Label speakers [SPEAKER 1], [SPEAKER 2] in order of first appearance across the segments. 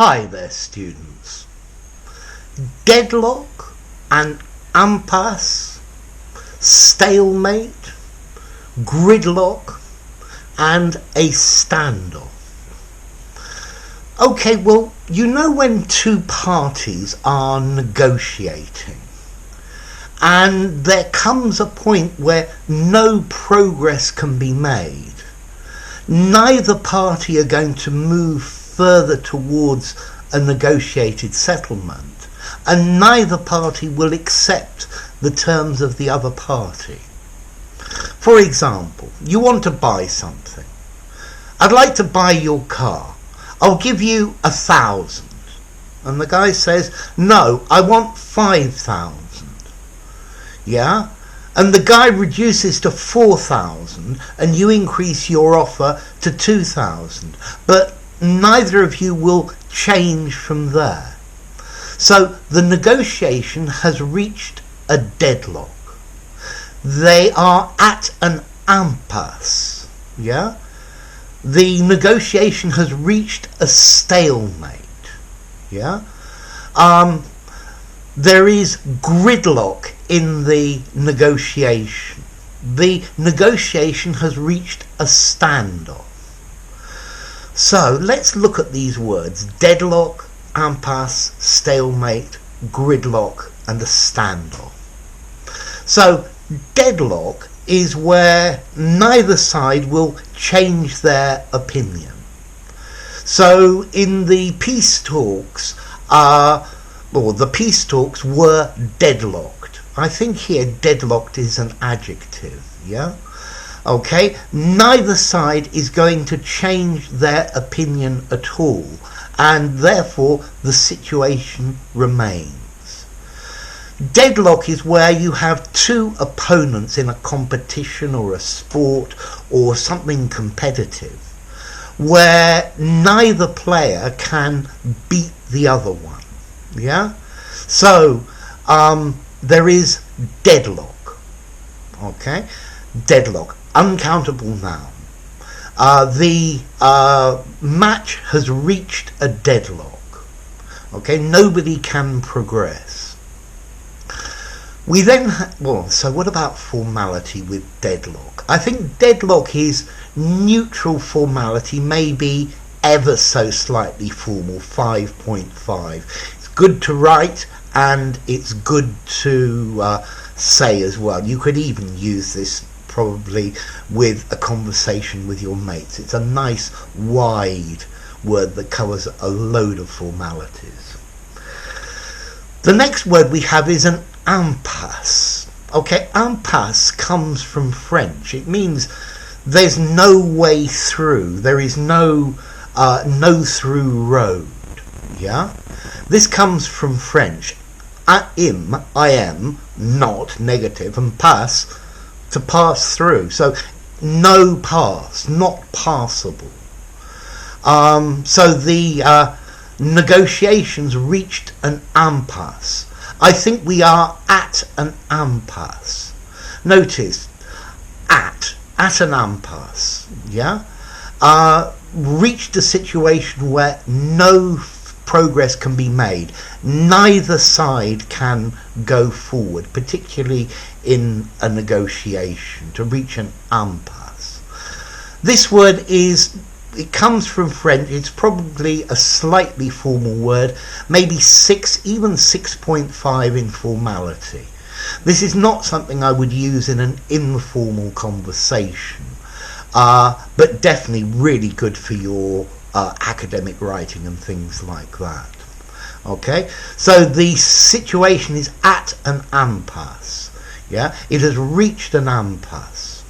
[SPEAKER 1] Hi there, students. Deadlock and impasse, stalemate, gridlock and a standoff. Okay, well, you know when two parties are negotiating and there comes a point where no progress can be made. Neither party are going to move further towards a negotiated settlement, and neither party will accept the terms of the other party. For example, you want to buy something. I'd like to buy your car. I'll give you 1,000. And the guy says, no, I want 5,000. Yeah? And the guy reduces to 4,000 and you increase your offer to 2,000. But neither of you will change from there. So the negotiation has reached a deadlock. They are at an impasse. Yeah? The negotiation has reached a stalemate. Yeah? There is gridlock in the negotiation. The negotiation has reached a standoff. So let's look at these words: deadlock, impasse, stalemate, gridlock and a standoff. So deadlock is where neither side will change their opinion. So in the peace talks, the peace talks were deadlocked. I think here deadlocked is an adjective, yeah? Okay, neither side is going to change their opinion at all, and therefore the situation remains. Deadlock is where you have two opponents in a competition or a sport or something competitive, where neither player can beat the other one. Yeah? So there is deadlock. Okay? Deadlock. Uncountable noun. The match has reached a deadlock. Okay? Nobody can progress. We then so what about formality with deadlock? I think deadlock is neutral formality, maybe ever so slightly formal, 5.5. It's good to write and it's good to say as well. You could even use this probably with a conversation with your mates. It's a nice wide word that covers a load of formalities. The next word we have is an impasse. Okay, impasse comes from French. It means there's no way through. There is no through road. Yeah? This comes from French. I am, not, negative, and pass, to pass through. So no pass, not passable. So the negotiations reached an impasse. I think we are at an impasse. Notice, at an impasse, yeah? Reached a situation where no progress can be made. Neither side can go forward, particularly in a negotiation, to reach an impasse. This word it comes from French. It's probably a slightly formal word, maybe 6, even 6.5 in formality. This is not something I would use in an informal conversation, but definitely really good for your academic writing and things like that. Okay, so the situation is at an impasse. Yeah, it has reached an impasse.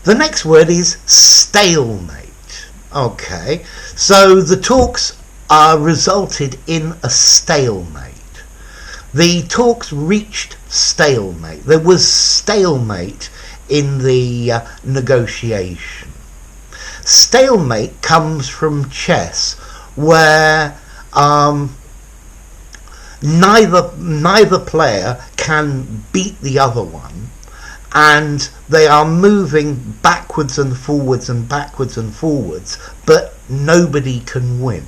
[SPEAKER 1] The next word is stalemate. Okay, so the talks resulted in a stalemate. The talks reached stalemate. There was stalemate in the negotiation. Stalemate comes from chess, where neither player can beat the other one, and they are moving backwards and forwards, but nobody can win.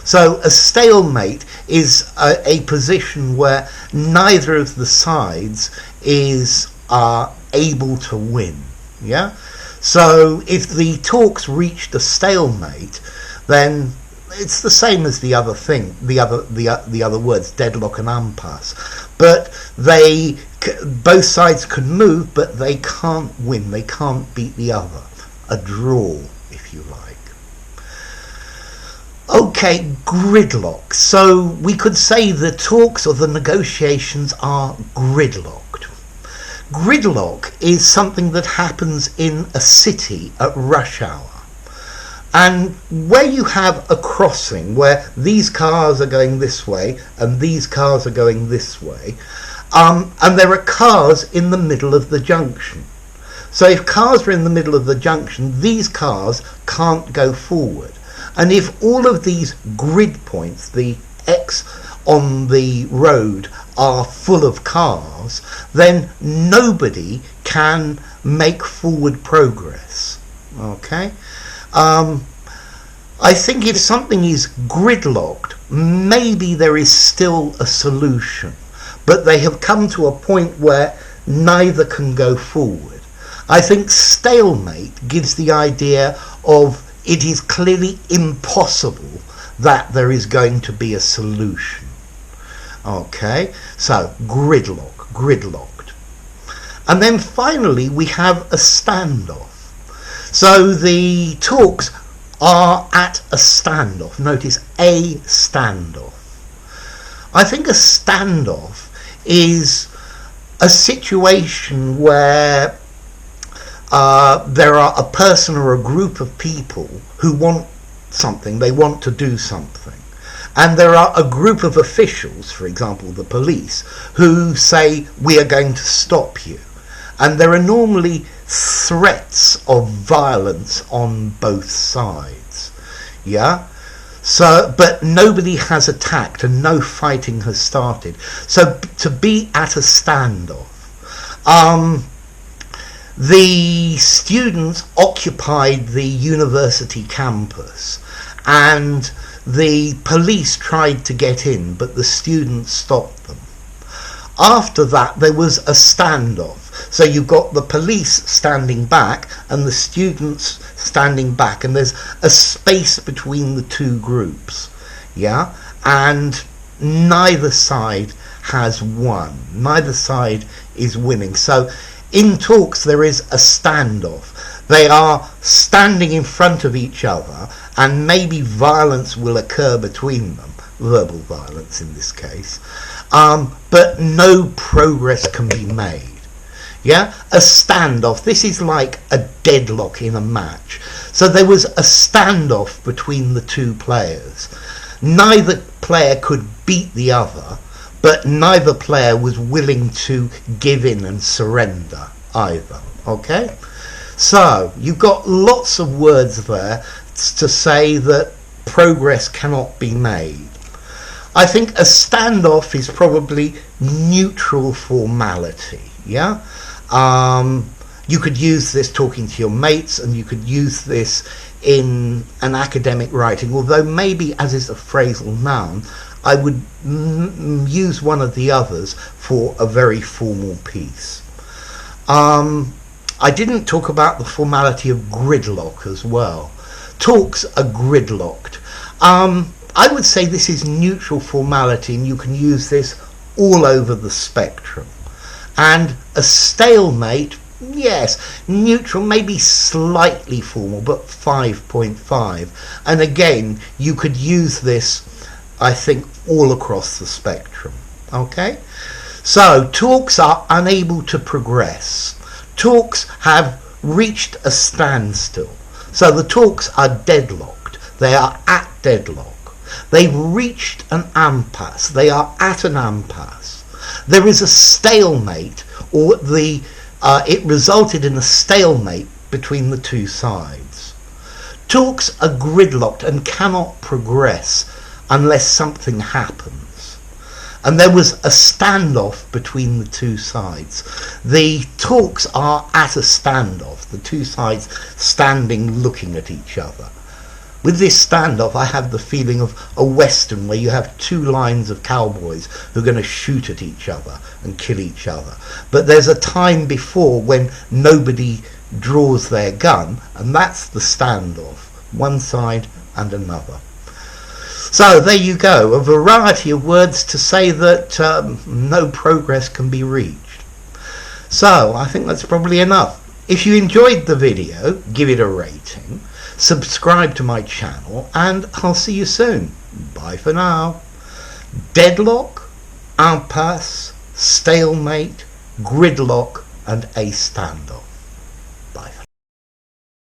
[SPEAKER 1] So a stalemate is a position where neither of the sides is able to win. Yeah. So if the talks reached a stalemate, then it's the same as the other thing, the other words, deadlock and impasse. But both sides can move, but they can't win. They can't beat the other. A draw, if you like. Okay, gridlock. So we could say the talks or the negotiations are gridlocked. Gridlock is something that happens in a city at rush hour. And where you have a crossing where these cars are going this way and these cars are going this way, and there are cars in the middle of the junction. So if cars are in the middle of the junction, these cars can't go forward. And if all of these grid points, the X on the road, are full of cars, then nobody can make forward progress. Okay? I think if something is gridlocked, maybe there is still a solution, but they have come to a point where neither can go forward. I think stalemate gives the idea of it is clearly impossible that there is going to be a solution. Okay, so gridlocked. And then finally we have a standoff. So the talks are at a standoff. Notice a standoff. I think a standoff is a situation where there are a person or a group of people who want something, they want to do something. And there are a group of officials, for example the police, who say we are going to stop you. And there are normally threats of violence on both sides. Yeah? So, but nobody has attacked and no fighting has started. So to be at a standoff, the students occupied the university campus and the police tried to get in, but the students stopped them. After that, there was a standoff. So you've got the police standing back and the students standing back, and there's a space between the two groups. Yeah? And neither side has won. Neither side is winning. So in talks, there is a standoff. They are standing in front of each other, and maybe violence will occur between them, verbal violence in this case, but no progress can be made. Yeah, a standoff. This is like a deadlock in a match. So there was a standoff between the two players. Neither player could beat the other, but neither player was willing to give in and surrender either. Okay? So you've got lots of words there to say that progress cannot be made. I think a standoff is probably neutral formality. Yeah? You could use this talking to your mates, and you could use this in an academic writing, although maybe as is a phrasal noun, I would use one of the others for a very formal piece. I didn't talk about the formality of gridlock as well. Talks are gridlocked. I would say this is neutral formality, and you can use this all over the spectrum. And a stalemate, yes, neutral, maybe slightly formal, but 5.5. And again, you could use this, I think, all across the spectrum. Okay? So, talks are unable to progress. Talks have reached a standstill. So the talks are deadlocked. They are at deadlock. They've reached an impasse. They are at an impasse. There is a stalemate, or it resulted in a stalemate between the two sides. Talks are gridlocked and cannot progress unless something happens. And there was a standoff between the two sides. The talks are at a standoff, the two sides standing looking at each other. With this standoff, I have the feeling of a western where you have two lines of cowboys who are going to shoot at each other and kill each other. But there's a time before when nobody draws their gun, and that's the standoff, one side and another. So there you go, a variety of words to say that no progress can be reached. So I think that's probably enough. If you enjoyed the video, give it a rating, subscribe to my channel, and I'll see you soon. Bye for now. Deadlock, Impasse, Stalemate, Gridlock, and a Standoff.